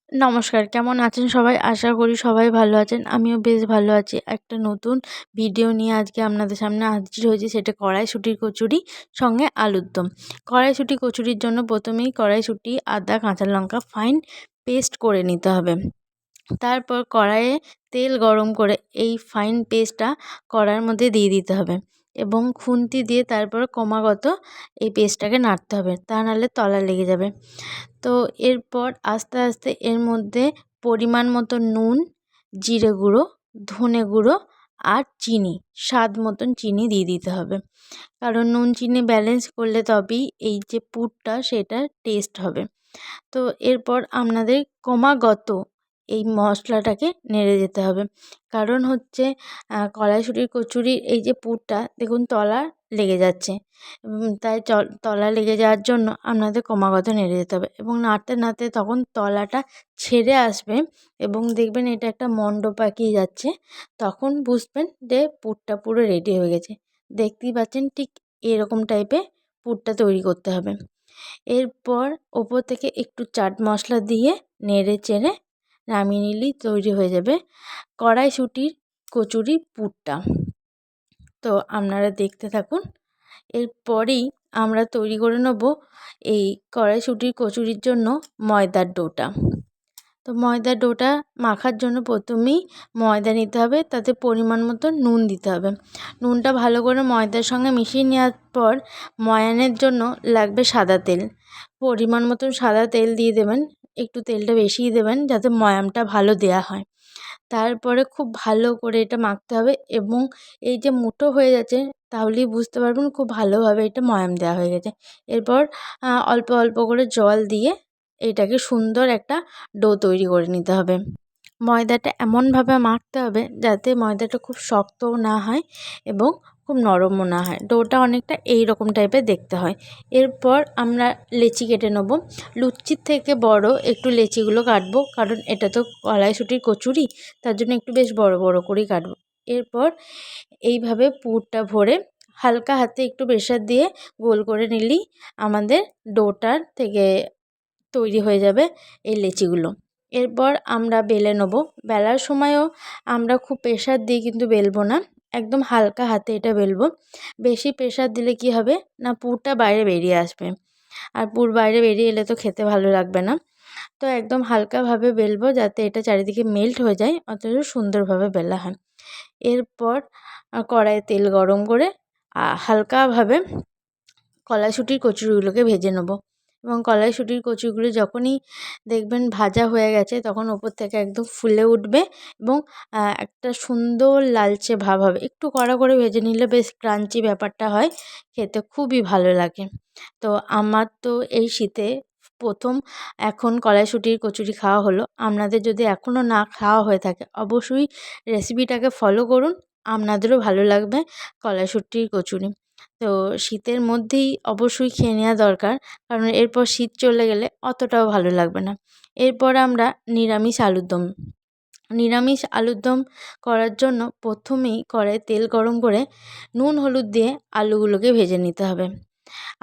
নমস্কার, কেমন আছেন সবাই? আশা করি সবাই ভালো আছেন। আমিও বেশ ভালো আছি। একটা নতুন ভিডিও নিয়ে আজকে আপনাদের সামনে হাজির হয়েছি। সেটা কড়াইশুঁটির কচুরি সঙ্গে আলুর দম। কড়াইশুঁটি কচুরির জন্য প্রথমেই কড়াইশুঁটি, আদা, কাঁচা লঙ্কা ফাইন পেস্ট করে নিতে হবে। তারপর কড়াইয়ে তেল গরম করে এই ফাইন পেস্টটা কড়াইয়ের মধ্যে দিয়ে দিতে হবে এবং খুন্তি দিয়ে তারপর ক্রমাগত এই পেস্টটাকে নাড়তে হবে, তা নাহলে তলা লেগে যাবে। তো এরপর আস্তে আস্তে এর মধ্যে পরিমাণ মতো নুন, জিরে গুঁড়ো, ধনে গুঁড়ো আর চিনি, স্বাদ মতন চিনি দিয়ে দিতে হবে। কারণ নুন চিনি ব্যালেন্স করলে তবেই এই যে পুরটা সেটা টেস্ট হবে। তো এরপর আপনাদের ক্রমাগত এই মশলাটাকে নেড়ে যেতে হবে। কারণ হচ্ছে কড়াইশুঁটির কচুরির এই যে পুরটা দেখুন তলা লেগে যাচ্ছে। তাই তলা লেগে যাওয়ার জন্য আপনাদের ক্রমাগত নেড়ে যেতে হবে এবং নাড়তে নাড়তে তখন তলাটা ছেড়ে আসবে এবং দেখবেন এটা একটা মণ্ড পাকিয়ে যাচ্ছে। তখন বুঝবেন যে পুরটা পুরো রেডি হয়ে গেছে। দেখতেই পাচ্ছেন ঠিক এরকম টাইপের পুরটা তৈরি করতে হবে। এরপর ওপর থেকে একটু চাট মশলা দিয়ে নেড়ে চেড়ে নামিয়ে নিলেই তৈরি হয়ে যাবে কড়াইশুঁটির কচুরির পুরটা। তো আপনারা দেখতে থাকুন। এরপরেই আমরা তৈরি করে নেব এই কড়াইশুঁটির কচুরির জন্য ময়দার ডোটা। তো ময়দার ডোটা মাখার জন্য প্রথমেই ময়দা নিতে হবে, তাতে পরিমাণ মতো নুন দিতে হবে। নুনটা ভালো করে ময়দার সঙ্গে মিশিয়ে নেওয়ার পর ময়ানের জন্য লাগবে সাদা তেল। পরিমাণ মতন সাদা তেল দিয়ে দেবেন, একটু তেলটা বেশিই দেবেন যাতে ময়ামটা ভালো দেয়া হয়। তারপরে খুব ভালো করে এটা মাখতে হবে এবং এই যে মুঠো হয়ে যাচ্ছে তাহলেই বুঝতে পারবেন খুব ভালোভাবে এটা ময়াম দেওয়া হয়ে গেছে। এরপর অল্প অল্প করে জল দিয়ে এটাকে সুন্দর একটা ডো তৈরি করে নিতে হবে। ময়দাটা এমনভাবে মাখতে হবে যাতে ময়দাটা খুব শক্তও না হয় এবং খুব নরমও না হয়। ডোটা অনেকটা এই রকম টাইপের দেখতে হয়। এরপর আমরা লেচি কেটে নেব। লুচির থেকে বড় একটু লেচিগুলো কাটবো, কারণ এটা তো কড়াইশুঁটির কচুরি, তার জন্য একটু বেশ বড় বড় করেই কাটবো। এরপর এইভাবে পুরটা ভরে হালকা হাতে একটু প্রেসার দিয়ে গোল করে নিলেই আমাদের ডোটার থেকে তৈরি হয়ে যাবে এই লেচিগুলো। এরপর আমরা বেলে নেব। বেলার সময়ও আমরা খুব প্রেসার দিয়ে কিন্তু বেলবো না, একদম হালকা হাতে এটা বেলবো। বেশি প্রেসার দিলে কি হবে না, পুরটা বাইরে বেরিয়ে আসবে, আর পুর বাইরে বেরিয়ে এলে তো খেতে ভালো লাগবে না। তো একদম হালকাভাবে বেলবো যাতে এটা চারিদিকে মেল্ট হয়ে যায়, অথচ সুন্দরভাবে বেলা হয়। এরপর কড়াইয়ে তেল গরম করে হালকাভাবে কড়াইশুঁটির কচুরিগুলোকে ভেজে নেব এবং কড়াইশুঁটির কচুরিগুলো যখনই দেখবেন ভাজা হয়ে গেছে তখন ওপর থেকে একদম ফুলে উঠবে এবং একটা সুন্দর লালচে ভাব হবে। একটু কড়া করে ভেজে নিলে বেশ ক্রাঞ্চি ব্যাপারটা হয়, খেতে খুবই ভালো লাগে। তো আমার তো এই শীতে প্রথম এখন কড়াইশুঁটির কচুরি খাওয়া হলো। আপনাদের যদি এখনও না খাওয়া হয়ে থাকে অবশ্যই রেসিপিটাকে ফলো করুন, আপনাদেরও ভালো লাগবে কড়াইশুঁটির কচুরি। তো শীতের মধ্যেই অবশ্যই খেয়ে নেওয়া দরকার, কারণ এরপর শীত চলে গেলে অতটাও ভালো লাগবে না। এরপর আমরা নিরামিষ আলুর দম করার জন্য প্রথমেই কড়াইয়ে তেল গরম করে নুন হলুদ দিয়ে আলুগুলোকে ভেজে নিতে হবে।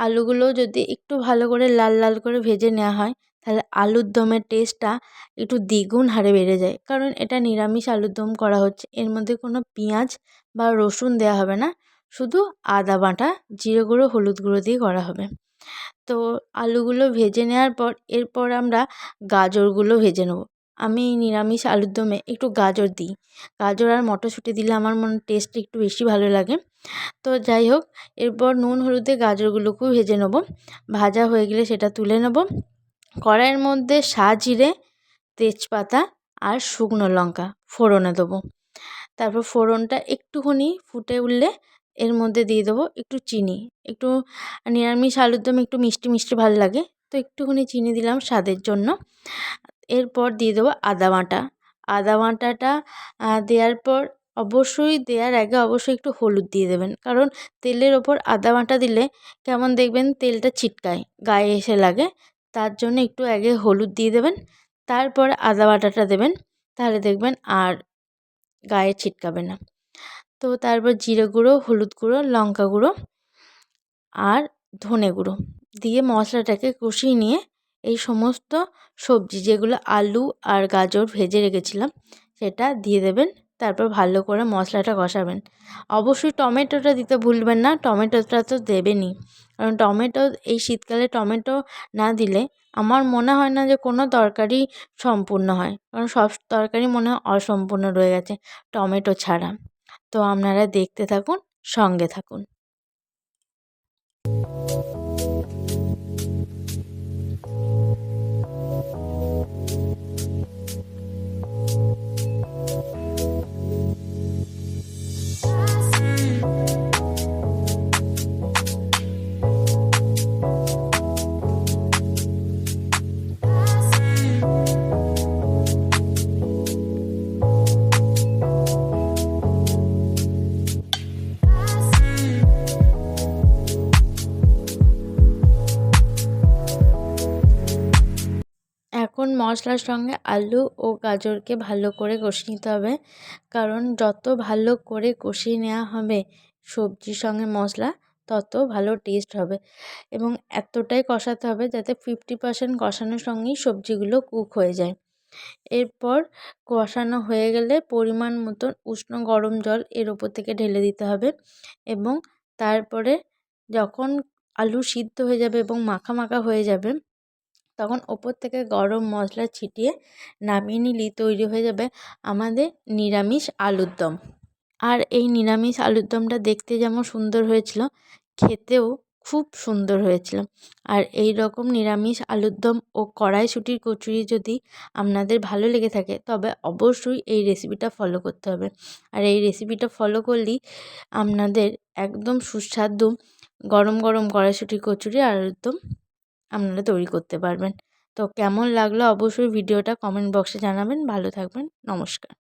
আলুগুলো যদি একটু ভালো করে লাল লাল করে ভেজে নেওয়া হয় তাহলে আলুর দমের টেস্টটা একটু দ্বিগুণ হারে বেড়ে যায়, কারণ এটা নিরামিষ আলুর দম করা হচ্ছে, এর মধ্যে কোনো পেঁয়াজ বা রসুন দেওয়া হবে না, শুধু আদা বাটা, জিরে গুঁড়ো, হলুদ গুঁড়ো দিয়ে করা হবে। তো আলুগুলো ভেজে নেওয়ার পর এরপর আমরা গাজরগুলো ভেজে নেব। আমি নিরামিষ আলুর দমে একটু গাজর দিই। গাজর আর মটরশুঁটি দিলে আমার মনে টেস্ট একটু বেশি ভালো লাগে। তো যাই হোক, এরপর নুন হলুদে গাজরগুলোকেও ভেজে নেব। ভাজা হয়ে গেলে সেটা তুলে নেব। কড়াইয়ের মধ্যে জিরে, তেজপাতা আর শুকনো লঙ্কা ফোড়নে দেবো। তারপর ফোড়নটা একটুখানি ফুটে উঠলে এর মধ্যে দিয়ে দেবো একটু চিনি। একটু নিরামিষ আলুর দম একটু মিষ্টি মিষ্টি ভালো লাগে, তো একটুখানি চিনি দিলাম স্বাদের জন্য। এরপর দিয়ে দেবো আদা বাটা। আদা বাটাটা দেওয়ার পর দেওয়ার আগে অবশ্যই একটু হলুদ দিয়ে দেবেন, কারণ তেলের ওপর আদা বাটা দিলে কেমন দেখবেন তেলটা ছিটকায়, গায়ে এসে লাগে, তার জন্য একটু আগে হলুদ দিয়ে দেবেন, তারপরে আদা বাটাটা দেবেন, তাহলে দেখবেন আর গায়ে ছিটকাবে না। তো তারপর জিরে গুঁড়ো, হলুদ গুঁড়ো, লঙ্কা গুঁড়ো আর ধনে গুঁড়ো দিয়ে মশলাটাকে কষিয়ে নিয়ে এই সমস্ত সবজি যেগুলো আলু আর গাজর ভেজে রেখেছিলাম সেটা দিয়ে দেবেন। তারপর ভালো করে মশলাটা কষাবেন। অবশ্যই টমেটোটা দিতে ভুলবেন না, টমেটোটা তো দেবেনই, কারণ টমেটো এই শীতকালে টমেটো না দিলে আমার মনে হয় না যে কোনো তরকারি সম্পূর্ণ হয়, কারণ সব তরকারি মনে হয় অসম্পূর্ণ রয়ে গেছে টমেটো ছাড়া। তো আপনারা দেখতে থাকুন, সঙ্গে থাকুন। এখন মশলার সঙ্গে আলু ও গাজরকে ভালো করে কষিয়ে নিতে হবে, কারণ যত ভালো করে কষিয়ে নেওয়া হবে সবজির সঙ্গে মশলা, তত ভালো টেস্ট হবে। এবং এতটাই কষাতে হবে যাতে 50% কষানোর সঙ্গেই সবজিগুলো কুক হয়ে যায়। এরপর কষানো হয়ে গেলে পরিমাণ মতন উষ্ণ গরম জল এর ওপর থেকে ঢেলে দিতে হবে, এবং তারপরে যখন আলু সিদ্ধ হয়ে যাবে এবং মাখা মাখা হয়ে যাবে, তখন ওপর থেকে গরম মশলা ছিটিয়ে নামিয়ে নিলেই তৈরি হয়ে যাবে আমাদের নিরামিষ আলুর দম। আর এই নিরামিষ আলুর দমটা দেখতে যেমন সুন্দর হয়েছিল, খেতেও খুব সুন্দর হয়েছিল। আর এই রকম নিরামিষ আলুর দম ও কড়াইশুঁটির কচুরি যদি আপনাদের ভালো লেগে থাকে, তবে অবশ্যই এই রেসিপিটা ফলো করতে হবে। আর এই রেসিপিটা ফলো করলেই আপনাদের একদম সুস্বাদু গরম গরম কড়াইশুঁটির কচুরি আর আলুর দম আপনারা তৈরি করতে পারবেন। তো কেমন লাগলো অবশ্যই ভিডিওটা কমেন্ট বক্সে জানাবেন। ভালো থাকবেন, নমস্কার।